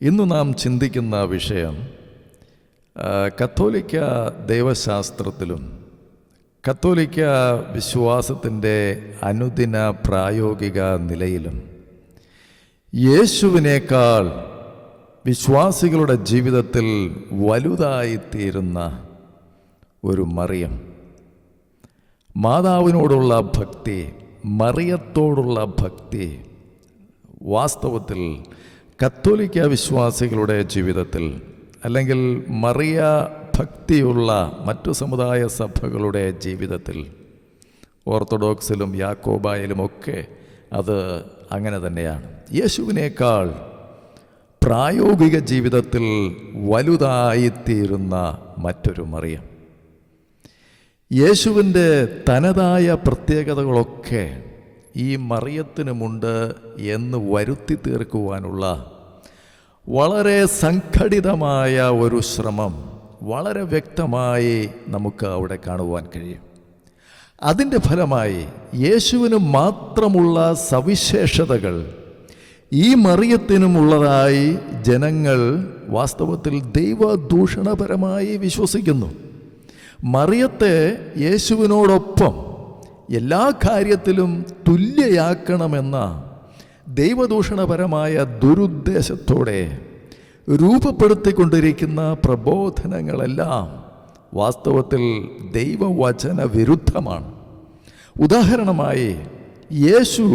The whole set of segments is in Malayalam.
ഇന്ന് നാം ചിന്തിക്കുന്ന വിഷയം കത്തോലിക്ക ദൈവശാസ്ത്രത്തിലും കത്തോലിക്ക വിശ്വാസത്തിൻ്റെ അനുദിന പ്രായോഗിക നിലയിലും യേശുവിനേക്കാൾ വിശ്വാസികളുടെ ജീവിതത്തിൽ വലുതായിത്തീരുന്ന ഒരു മറിയം, മാതാവിനോടുള്ള ഭക്തി, മറിയത്തോടുള്ള ഭക്തി വാസ്തവത്തിൽ കത്തോലിക്ക വിശ്വാസികളുടെ ജീവിതത്തിൽ, അല്ലെങ്കിൽ മറിയ ഭക്തിയുള്ള മറ്റു സമുദായ സഭകളുടെ ജീവിതത്തിൽ, ഓർത്തഡോക്സിലും യാക്കോബായിലുമൊക്കെ അത് അങ്ങനെ തന്നെയാണ്. യേശുവിനേക്കാൾ പ്രായോഗിക ജീവിതത്തിൽ വലുതായിത്തീരുന്ന മറ്റൊരു മറിയം. യേശുവിൻ്റെ തനതായ പ്രത്യേകതകളൊക്കെ ഈ മറിയത്തിനുമുണ്ട് എന്ന് വരുത്തി തീർക്കുവാനുള്ള വളരെ സംഘടിതമായ ഒരു ശ്രമം വളരെ വ്യക്തമായി നമുക്ക് അവിടെ കാണുവാൻ കഴിയും. അതിൻ്റെ ഫലമായി യേശുവിന് മാത്രമുള്ള സവിശേഷതകൾ ഈ മറിയത്തിനുമുള്ളതായി ജനങ്ങൾ വാസ്തവത്തിൽ ദൈവദൂഷണപരമായി വിശ്വസിക്കുന്നു. മറിയത്തെ യേശുവിനോടൊപ്പം എല്ലാ കാര്യത്തിലും തുല്യയാക്കണമെന്ന ദൈവദൂഷണപരമായ ദുരുദ്ദേശത്തോടെ രൂപപ്പെടുത്തിക്കൊണ്ടിരിക്കുന്ന പ്രബോധനങ്ങളെല്ലാം വാസ്തവത്തിൽ ദൈവവചന വിരുദ്ധമാണ്. ഉദാഹരണമായി, യേശു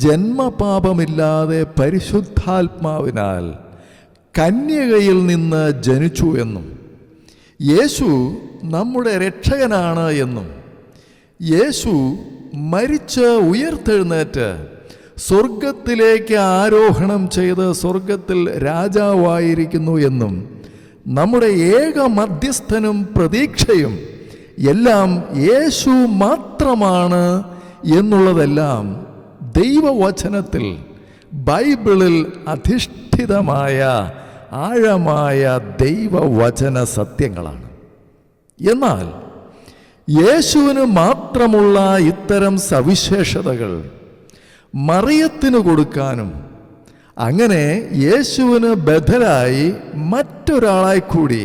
ജന്മപാപമില്ലാതെ പരിശുദ്ധാത്മാവിനാൽ കന്യകയിൽ നിന്ന് ജനിച്ചു എന്നും, യേശു നമ്മുടെ രക്ഷകനാണ് എന്നും, യേശു മരിച്ച് ഉയർത്തെഴുന്നേറ്റ് സ്വർഗത്തിലേക്ക് ആരോഹണം ചെയ്ത് സ്വർഗത്തിൽ രാജാവായിരിക്കുന്നു എന്നും, നമ്മുടെ ഏക മധ്യസ്ഥനും പ്രതീക്ഷയും എല്ലാം യേശു മാത്രമാണ് എന്നുള്ളതെല്ലാം ദൈവവചനത്തിൽ, ബൈബിളിൽ അധിഷ്ഠിതമായ ആഴമായ ദൈവവചന സത്യങ്ങളാണ്. എന്നാൽ യേശുവിന് മാത്രമുള്ള ഇത്തരം സവിശേഷതകൾ മറിയത്തിന് കൊടുക്കാനും, അങ്ങനെ യേശുവിന് ബദലായി മറ്റൊരാളായി കൂടി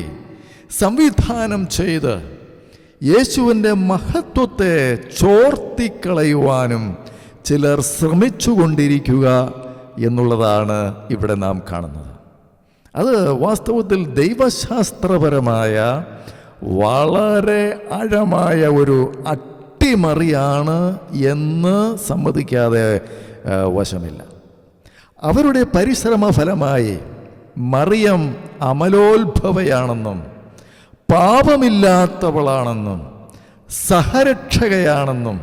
സംവിധാനം ചെയ്ത് യേശുവിൻ്റെ മഹത്വത്തെ ചോർത്തിക്കളയുവാനും ചിലർ ശ്രമിച്ചുകൊണ്ടിരിക്കുക എന്നുള്ളതാണ് ഇവിടെ നാം കാണുന്നത്. അത് വാസ്തവത്തിൽ ദൈവശാസ്ത്രപരമായ വളരെ ആഴമായ ഒരു അട്ടിമറിയാണ് എന്ന് സമ്മതിക്കാതെ വശമില്ല. അവരുടെ പരിശ്രമ ഫലമായി മറിയം അമലോത്ഭവയാണെന്നും പാപമില്ലാത്തവളാണെന്നും സഹരക്ഷകയാണെന്നും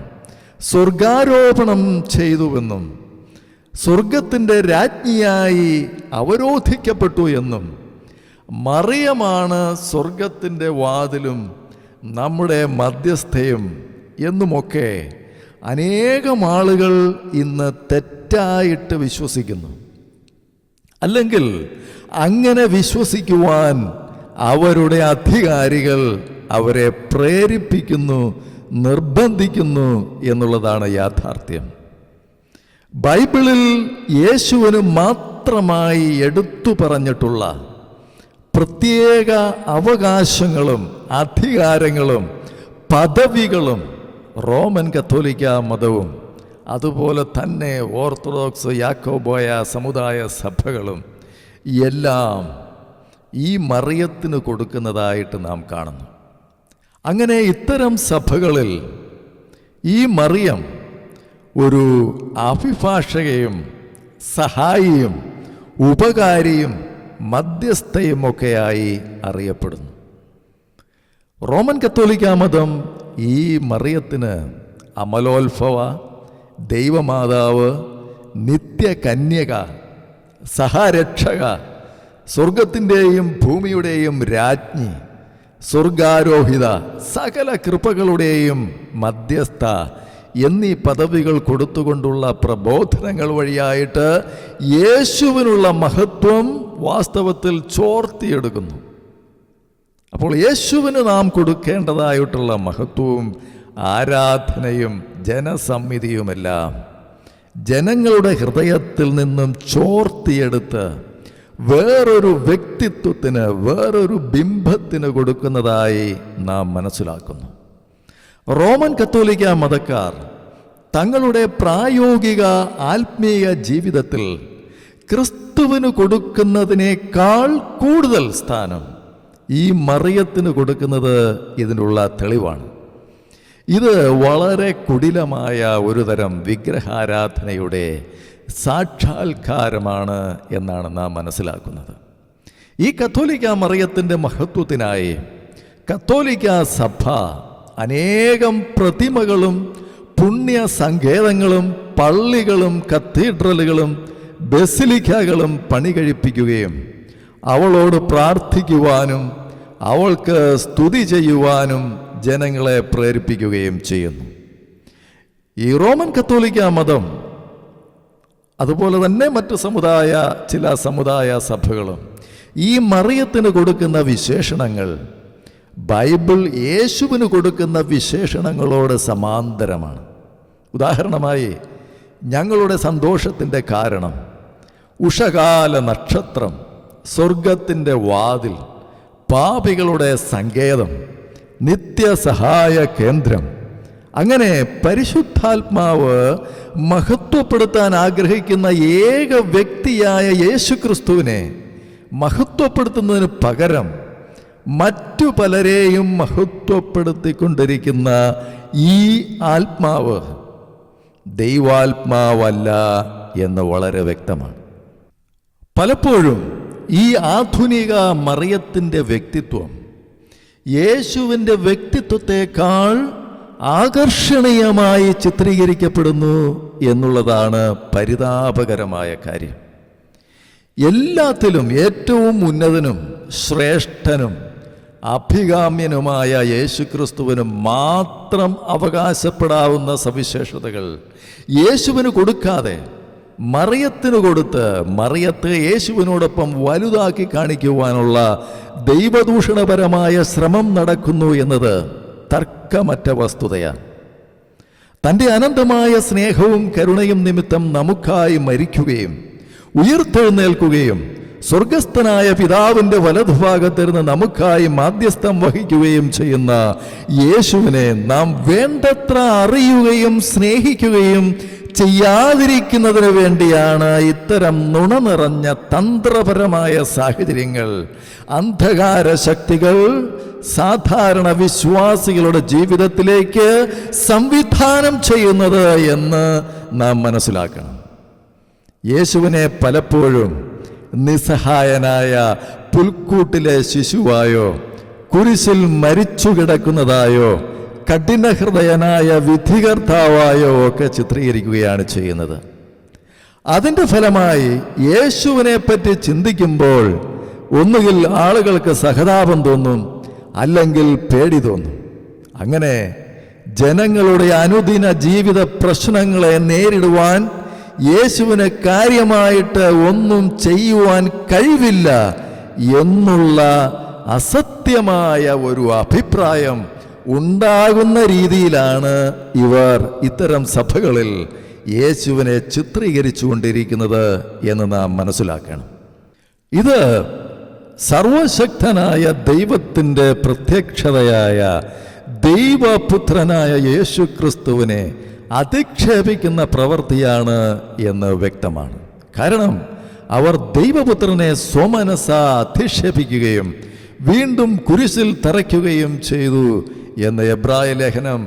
സ്വർഗാരോപണം ചെയ്തുവെന്നും സ്വർഗത്തിൻ്റെ രാജ്ഞിയായി അവരോധിക്കപ്പെട്ടു എന്നും, മറിയമാണ് സ്വർഗത്തിൻ്റെ വാതിലും നമ്മുടെ മധ്യസ്ഥയും എന്നുമൊക്കെ അനേകം ആളുകൾ ഇന്ന് തെറ്റായിട്ട് വിശ്വസിക്കുന്നു. അല്ലെങ്കിൽ അങ്ങനെ വിശ്വസിക്കുവാൻ അവരുടെ അധികാരികൾ അവരെ പ്രേരിപ്പിക്കുന്നു, നിർബന്ധിക്കുന്നു എന്നുള്ളതാണ് യാഥാർത്ഥ്യം. ബൈബിളിൽ യേശുവിന് മാത്രമായി എടുത്തു പറഞ്ഞിട്ടുള്ള പ്രത്യേക അവകാശങ്ങളും അധികാരങ്ങളും പദവികളും റോമൻ കത്തോലിക്ക മതവും അതുപോലെ തന്നെ ഓർത്തഡോക്സ് യാക്കോബായ സമുദായ സഭകളും എല്ലാം ഈ മറിയത്തിന് കൊടുക്കുന്നതായിട്ട് നാം കാണുന്നു. അങ്ങനെ ഇത്തരം സഭകളിൽ ഈ മറിയം ഒരു അഭിഭാഷകയും സഹായിയും ഉപകാരിയും മധ്യസ്ഥയുമൊക്കെയായി അറിയപ്പെടുന്നു. റോമൻ കത്തോലിക്ക മതം ഈ മറിയത്തിന് അമലോത്ഭവ, ദൈവമാതാവ്, നിത്യകന്യക, സഹരക്ഷക, സ്വർഗത്തിൻ്റെയും ഭൂമിയുടെയും രാജ്ഞി, സ്വർഗാരോഹിത, സകല കൃപകളുടെയും മധ്യസ്ഥ എന്നീ പദവികൾ കൊടുത്തുകൊണ്ടുള്ള പ്രബോധനങ്ങൾ വഴിയായിട്ട് യേശുവിനുള്ള മഹത്വം വാസ്തവത്തിൽ ചോർത്തിയെടുക്കുന്നു. അപ്പോൾ യേശുവിന് നാം കൊടുക്കേണ്ടതായിട്ടുള്ള മഹത്വവും ആരാധനയും ജനസമ്മിതിയുമെല്ലാം ജനങ്ങളുടെ ഹൃദയത്തിൽ നിന്നും ചോർത്തിയെടുത്ത് വേറൊരു വ്യക്തിത്വത്തിന്, വേറൊരു ബിംബത്തിന് കൊടുക്കുന്നതായി നാം മനസ്സിലാക്കുന്നു. റോമൻ കത്തോലിക്ക മതക്കാർ തങ്ങളുടെ പ്രായോഗിക ആത്മീയ ജീവിതത്തിൽ ക്രിസ്തുവിന് കൊടുക്കുന്നതിനേക്കാൾ കൂടുതൽ സ്ഥാനം ഈ മറിയത്തിന് കൊടുക്കുന്നത് ഇതിനുള്ള തെളിവാണ്. ഇത് വളരെ കുടിലമായ ഒരു തരം വിഗ്രഹാരാധനയുടെ സാക്ഷാത്കാരമാണ് എന്നാണ് നാം മനസ്സിലാക്കുന്നത്. ഈ കത്തോലിക്ക മറിയത്തിൻ്റെ മഹത്വത്തിനായി കത്തോലിക്ക സഭ അനേകം പ്രതിമകളും പുണ്യ സങ്കേതങ്ങളും പള്ളികളും കത്തീഡ്രലുകളും ബസിലിക്കകളും പണി കഴിപ്പിക്കുകയും അവളോട് പ്രാർത്ഥിക്കുവാനും അവൾക്ക് സ്തുതി ചെയ്യുവാനും ജനങ്ങളെ പ്രേരിപ്പിക്കുകയും ചെയ്യുന്നു. ഈ റോമൻ കത്തോലിക്ക മതം, അതുപോലെ തന്നെ മറ്റു ചില സമുദായ സഭകളും ഈ മറിയത്തിന് കൊടുക്കുന്ന വിശേഷണങ്ങൾ ബൈബിൾ യേശുവിന് കൊടുക്കുന്ന വിശേഷണങ്ങളോട് സമാന്തരമാണ്. ഉദാഹരണമായി, ഞങ്ങളുടെ സന്തോഷത്തിൻ്റെ കാരണം, ഉഷകാല നക്ഷത്രം, സ്വർഗത്തിൻ്റെ വാതിൽ, പാപികളുടെ സങ്കേതം, നിത്യസഹായ കേന്ദ്രം, അങ്ങനെ പരിശുദ്ധാത്മാവ് മഹത്വപ്പെടുത്താൻ ആഗ്രഹിക്കുന്ന ഏക വ്യക്തിയായ യേശുക്രിസ്തുവിനെ മഹത്വപ്പെടുത്തുന്നതിന് പകരം മറ്റു പലരെയും മഹത്വപ്പെടുത്തിക്കൊണ്ടിരിക്കുന്ന ഈ ആത്മാവ് ദൈവാത്മാവല്ല എന്ന് വളരെ വ്യക്തമാണ്. പലപ്പോഴും ഈ ആധുനിക മറിയത്തിൻ്റെ വ്യക്തിത്വം യേശുവിൻ്റെ വ്യക്തിത്വത്തെക്കാൾ ആകർഷണീയമായി ചിത്രീകരിക്കപ്പെടുന്നു എന്നുള്ളതാണ് പരിതാപകരമായ കാര്യം. എല്ലാത്തിലും ഏറ്റവും ഉന്നതനും ശ്രേഷ്ഠനും അഭികാമ്യനുമായ യേശുക്രിസ്തുവിന് മാത്രം അവകാശപ്പെടാവുന്ന സവിശേഷതകൾ യേശുവിന് കൊടുക്കാതെ മറിയത്തിന് കൊടുത്ത് മറിയത്തെ യേശുവിനോടൊപ്പം വലുതാക്കി കാണിക്കുവാനുള്ള ദൈവദൂഷണപരമായ ശ്രമം നടക്കുന്നു എന്നത് തർക്കമറ്റ വസ്തുതയാണ്. തൻ്റെ അനന്തമായ സ്നേഹവും കരുണയും നിമിത്തം നമുക്കായി മരിക്കുകയും ഉയിർത്തെഴുന്നേൽക്കുകയും സ്വർഗസ്ഥനായ പിതാവിൻ്റെ വലതുഭാഗത്തിരുന്ന് നമുക്കായി മാധ്യസ്ഥം വഹിക്കുകയും ചെയ്യുന്ന യേശുവിനെ നാം വേണ്ടത്ര അറിയുകയും സ്നേഹിക്കുകയും ചെയ്യാതിരിക്കുന്നതിന് വേണ്ടിയാണ് ഇത്തരം നുണ നിറഞ്ഞ തന്ത്രപരമായ സാഹചര്യങ്ങൾ, അന്ധകാര ശക്തികൾ സാധാരണ വിശ്വാസികളുടെ ജീവിതത്തിലേക്ക് സംവിധാനം ചെയ്യുന്നത് എന്ന് നാം മനസ്സിലാക്കണം. യേശുവിനെ പലപ്പോഴും നിസ്സഹായനായ പുൽക്കൂട്ടിലെ ശിശുവായോ കുരിശിൽ മരിച്ചു കിടക്കുന്നതായോ കഠിനഹൃദയനായ വിധികർത്താവായോ ഒക്കെ ചിത്രീകരിക്കുകയാണ് ചെയ്യുന്നത്. അതിൻ്റെ ഫലമായി യേശുവിനെ പറ്റി ചിന്തിക്കുമ്പോൾ ഒന്നുകിൽ ആളുകൾക്ക് സഹതാപം തോന്നും, അല്ലെങ്കിൽ പേടി തോന്നും. അങ്ങനെ ജനങ്ങളുടെ അനുദിന ജീവിത പ്രശ്നങ്ങളെ നേരിടുവാൻ യേശുവിന് കാര്യമായിട്ട് ഒന്നും ചെയ്യുവാൻ കഴിവില്ല എന്നുള്ള അസത്യമായ ഒരു അഭിപ്രായം ഉണ്ടാകുന്ന രീതിയിലാണ് ഇവർ ഇത്തരം സഭകളിൽ യേശുവിനെ ചിത്രീകരിച്ചു കൊണ്ടിരിക്കുന്നത് എന്ന് നാം മനസ്സിലാക്കണം. ഇത് സർവശക്തനായ ദൈവത്തിൻ്റെ പ്രത്യക്ഷതയായ ദൈവപുത്രനായ യേശു ക്രിസ്തുവിനെ അധിക്ഷേപിക്കുന്ന പ്രവൃത്തിയാണ് എന്ന് വ്യക്തമാണ്. കാരണം അവർ ദൈവപുത്രനെ സ്വമനസ അധിക്ഷേപിക്കുകയും വീണ്ടും കുരിശിൽ തറയ്ക്കുകയും ചെയ്തു എന്ന് എബ്രായ ലേഖനം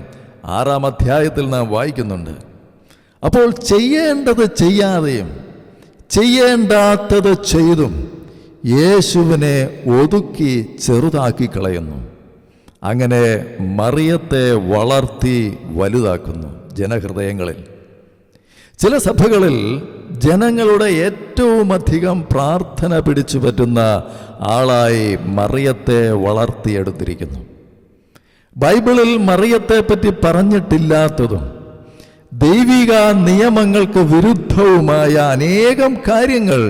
6-ാം അധ്യായത്തിൽ നാം വായിക്കുന്നുണ്ട്. അപ്പോൾ ചെയ്യേണ്ടത് ചെയ്യാതെയും ചെയ്യേണ്ടാത്തത് ചെയ്തും യേശുവിനെ ഒതുക്കി ചെറുതാക്കി കളയുന്നു. അങ്ങനെ മറിയത്തെ വളർത്തി വലുതാക്കുന്നു ജനഹൃദയങ്ങളിൽ. ചില സഭകളിൽ ജനങ്ങളുടെ ഏറ്റവും അധികം പ്രാർത്ഥന പിടിച്ചു പറ്റുന്ന ആളായി മറിയത്തെ വളർത്തിയെടുത്തിരിക്കുന്നു. ബൈബിളിൽ മറിയത്തെ പറ്റി പറഞ്ഞിട്ടില്ലാത്തതും ദൈവിക നിയമങ്ങൾക്ക് വിരുദ്ധവുമായ അനേകം കാര്യങ്ങൾ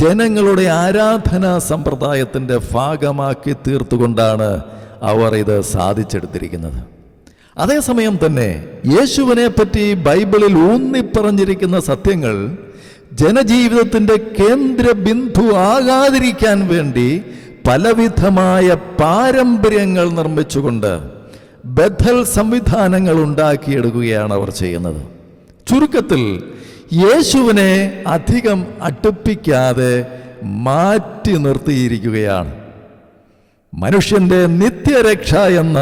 ജനങ്ങളുടെ ആരാധനാ സമ്പ്രദായത്തിൻ്റെ ഭാഗമാക്കി തീർത്തുകൊണ്ടാണ് അവർ ഇത് സാധിച്ചെടുത്തിരിക്കുന്നത്. അതേസമയം തന്നെ യേശുവിനെ പറ്റി ബൈബിളിൽ ഊന്നിപ്പറഞ്ഞിരിക്കുന്ന സത്യങ്ങൾ ജനജീവിതത്തിൻ്റെ കേന്ദ്രബിന്ദു ആകാതിരിക്കാൻ വേണ്ടി പലവിധമായ പാരമ്പര്യങ്ങൾ നിർമ്മിച്ചുകൊണ്ട് ബദൽ സംവിധാനങ്ങൾ ഉണ്ടാക്കിയെടുക്കുകയാണ് അവർ ചെയ്യുന്നത്. ചുരുക്കത്തിൽ യേശുവിനെ അധികം അടുപ്പിക്കാതെ മാറ്റി നിർത്തിയിരിക്കുകയാണ്. മനുഷ്യന്റെ നിത്യരക്ഷ എന്ന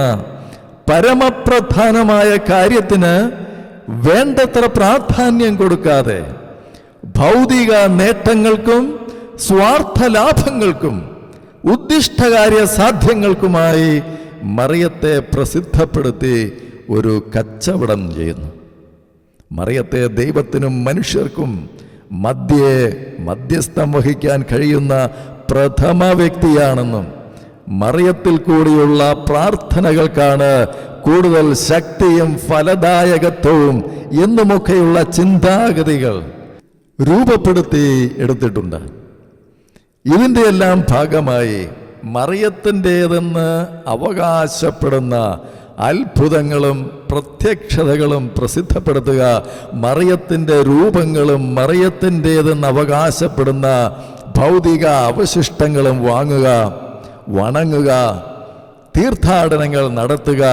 പരമപ്രധാനമായ കാര്യത്തിന് വേണ്ടത്ര പ്രാധാന്യം കൊടുക്കാതെ ഭൗതിക നേട്ടങ്ങൾക്കും സ്വാർത്ഥ ലാഭങ്ങൾക്കും ഉദ്ദിഷ്ടകാര്യ സാധ്യങ്ങൾക്കുമായി മറിയത്തെ പ്രസിദ്ധപ്പെടുത്തി ഒരു കച്ചവടം ചെയ്യുന്നു. മറിയത്തെ ദൈവത്തിനും മനുഷ്യർക്കും മധ്യസ്ഥം വഹിക്കാൻ കഴിയുന്ന പ്രഥമ വ്യക്തിയാണെന്നും മറിയത്തിൽ കൂടിയുള്ള പ്രാർത്ഥനകൾക്കാണ് കൂടുതൽ ശക്തിയും ഫലദായകത്വവും എന്നുമൊക്കെയുള്ള ചിന്താഗതികൾ രൂപപ്പെടുത്തി എടുത്തിട്ടുണ്ട്. ഇതിൻ്റെ എല്ലാം ഭാഗമായി മറിയത്തിൻ്റേതെന്ന് അവകാശപ്പെടുന്ന അത്ഭുതങ്ങളും പ്രത്യക്ഷതകളും പ്രസിദ്ധപ്പെടുത്തുക, മറിയത്തിൻ്റെ രൂപങ്ങളും മറിയത്തിൻ്റേതെന്ന് അവകാശപ്പെടുന്ന ഭൗതിക അവശിഷ്ടങ്ങളും വാങ്ങുക, വണങ്ങുക, തീർത്ഥാടനങ്ങൾ നടത്തുക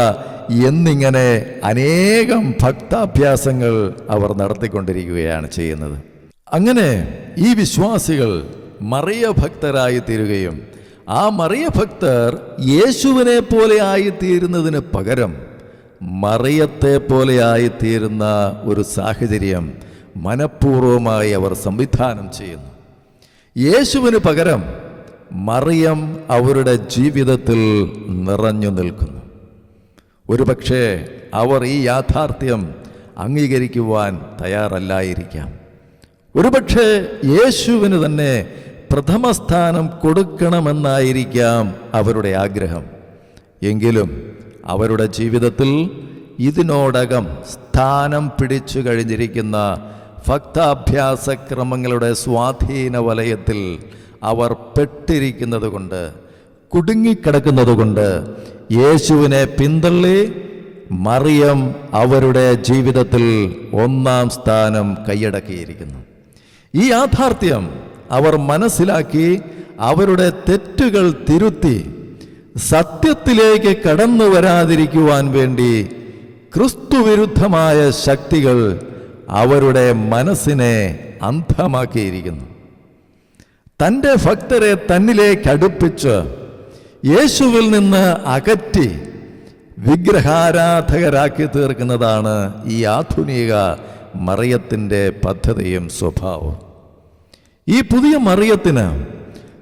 എന്നിങ്ങനെ അനേകം ഭക്താഭ്യാസങ്ങൾ അവർ നടത്തിക്കൊണ്ടിരിക്കുകയാണ് ചെയ്യുന്നത്. അങ്ങനെ ഈ വിശ്വാസികൾ മറിയ ഭക്തരായി തീരുകയും ആ മറിയ ഭക്തർ യേശുവിനെ പോലെ ആയിത്തീരുന്നതിന് പകരം മറിയത്തെ പോലെ ആയിത്തീരുന്ന ഒരു സാഹചര്യം മനഃപൂർവമായി അവർ സംവിധാനം ചെയ്യുന്നു. യേശുവിന് പകരം മറിയം അവരുടെ ജീവിതത്തിൽ നിറഞ്ഞു നിൽക്കുന്നു. ഒരുപക്ഷെ അവർ ഈ യാഥാർത്ഥ്യം അംഗീകരിക്കുവാൻ തയ്യാറല്ലായിരിക്കാം. ഒരുപക്ഷെ യേശുവിന് തന്നെ പ്രഥമ സ്ഥാനം കൊടുക്കണമെന്നായിരിക്കാം അവരുടെ ആഗ്രഹം. എങ്കിലും അവരുടെ ജീവിതത്തിൽ ഇതിനോടകം സ്ഥാനം പിടിച്ചു കഴിഞ്ഞിരിക്കുന്ന ഭക്താഭ്യാസക്രമങ്ങളുടെ സ്വാധീന വലയത്തിൽ അവർ പെട്ടിരിക്കുന്നത് കൊണ്ട്, കുടുങ്ങിക്കിടക്കുന്നത് കൊണ്ട് യേശുവിനെ പിന്തള്ളി മറിയം അവരുടെ ജീവിതത്തിൽ ഒന്നാം സ്ഥാനം കൈയടക്കിയിരിക്കുന്നു. ഈ യാഥാർത്ഥ്യം അവർ മനസ്സിലാക്കി അവരുടെ തെറ്റുകൾ തിരുത്തി സത്യത്തിലേക്ക് കടന്നു വരാതിരിക്കുവാൻ വേണ്ടി ക്രിസ്തുവിരുദ്ധമായ ശക്തികൾ അവരുടെ മനസ്സിനെ അന്ധമാക്കിയിരിക്കുന്നു. തൻ്റെ ഭക്തരെ തന്നിലേക്ക് അടുപ്പിച്ച് യേശുവിൽ നിന്ന് അകറ്റി വിഗ്രഹാരാധകരാക്കി തീർക്കുന്നതാണ് ഈ ആധുനിക മറിയത്തിൻ്റെ പദ്ധതിയും സ്വഭാവവും. ഈ പുതിയ മറിയത്തിന്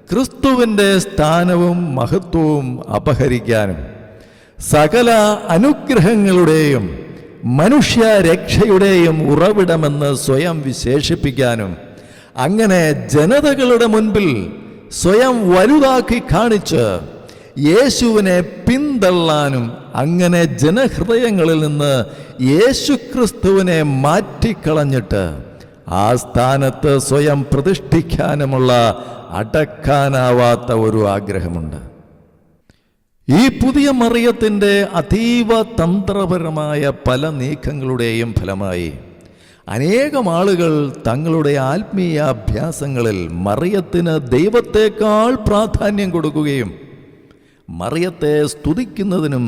ക്രിസ്തുവിൻ്റെ സ്ഥാനവും മഹത്വവും അപഹരിക്കാനും സകല അനുഗ്രഹങ്ങളുടെയും മനുഷ്യരക്ഷയുടെയും ഉറവിടമെന്ന് സ്വയം വിശേഷിപ്പിക്കാനും അങ്ങനെ ജനതകളുടെ മുൻപിൽ സ്വയം വലുതാക്കി കാണിച്ച് യേശുവിനെ പിന്തള്ളാനും അങ്ങനെ ജനഹൃദയങ്ങളിൽ നിന്ന് യേശുക്രിസ്തുവിനെ മാറ്റിക്കളഞ്ഞിട്ട് ആ സ്ഥാനത്ത് സ്വയം പ്രതിഷ്ഠിക്കാനുമുള്ള അടക്കാനാവാത്ത ഒരു ആഗ്രഹമുണ്ട്. ഈ പുതിയ മറിയത്തിൻ്റെ അതീവ തന്ത്രപരമായ പല നീക്കങ്ങളുടെയും ഫലമായി അനേകം ആളുകൾ തങ്ങളുടെ ആത്മീയ അഭ്യാസങ്ങളിൽ മറിയത്തിന് ദൈവത്തെക്കാൾ പ്രാധാന്യം കൊടുക്കുകയും മറിയത്തെ സ്തുതിക്കുന്നതിനും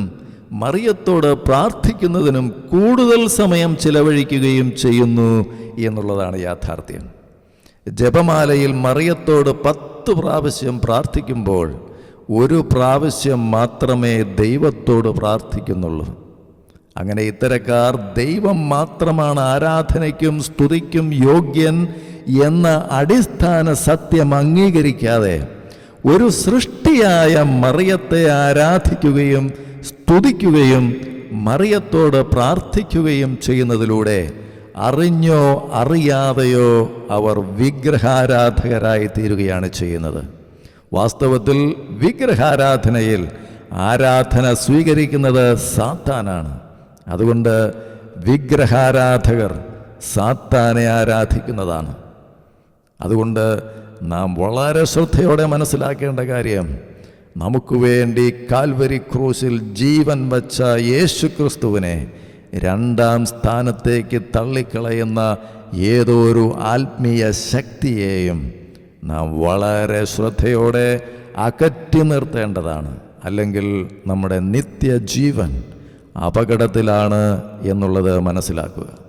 മറിയത്തോട് പ്രാർത്ഥിക്കുന്നതിനും കൂടുതൽ സമയം ചിലവഴിക്കുകയും ചെയ്യുന്നു എന്നുള്ളതാണ് യാഥാർത്ഥ്യം. ജപമാലയിൽ മറിയത്തോട് 10 പ്രാവശ്യം പ്രാർത്ഥിക്കുമ്പോൾ 1 പ്രാവശ്യം മാത്രമേ ദൈവത്തോട് പ്രാർത്ഥിക്കുന്നുള്ളൂ. അങ്ങനെ ഇത്തരക്കാർ ദൈവം മാത്രമാണ് ആരാധനയ്ക്കും സ്തുതിക്കും യോഗ്യൻ എന്ന അടിസ്ഥാന സത്യം അംഗീകരിക്കാതെ ഒരു സൃഷ്ടിയായ മറിയത്തെ ആരാധിക്കുകയും സ്തുതിക്കുകയും മറിയത്തോട് പ്രാർത്ഥിക്കുകയും ചെയ്യുന്നതിലൂടെ അറിഞ്ഞോ അറിയാതെയോ അവർ വിഗ്രഹാരാധകരായി തീരുകയാണ് ചെയ്യുന്നത്. വാസ്തവത്തിൽ വിഗ്രഹാരാധനയിൽ ആരാധന സ്വീകരിക്കുന്നത് സാത്താനാണ്. അതുകൊണ്ട് വിഗ്രഹാരാധകർ സാത്താനെ ആരാധിക്കുന്നതാണ്. അതുകൊണ്ട് നാം വളരെ ശ്രദ്ധയോടെ മനസ്സിലാക്കേണ്ട കാര്യം, നമുക്ക് വേണ്ടി കാൽവരി ക്രൂശിൽ ജീവൻ വച്ച യേശുക്രിസ്തുവിനെ രണ്ടാം സ്ഥാനത്തേക്ക് തള്ളിക്കളയുന്ന ഏതോ ഒരു ആത്മീയ ശക്തിയെയും നാം വളരെ ശ്രദ്ധയോടെ അകറ്റി നിർത്തേണ്ടതാണ്. അല്ലെങ്കിൽ നമ്മുടെ നിത്യജീവൻ അപകടത്തിലാണ് എന്നുള്ളത് മനസ്സിലാക്കുക.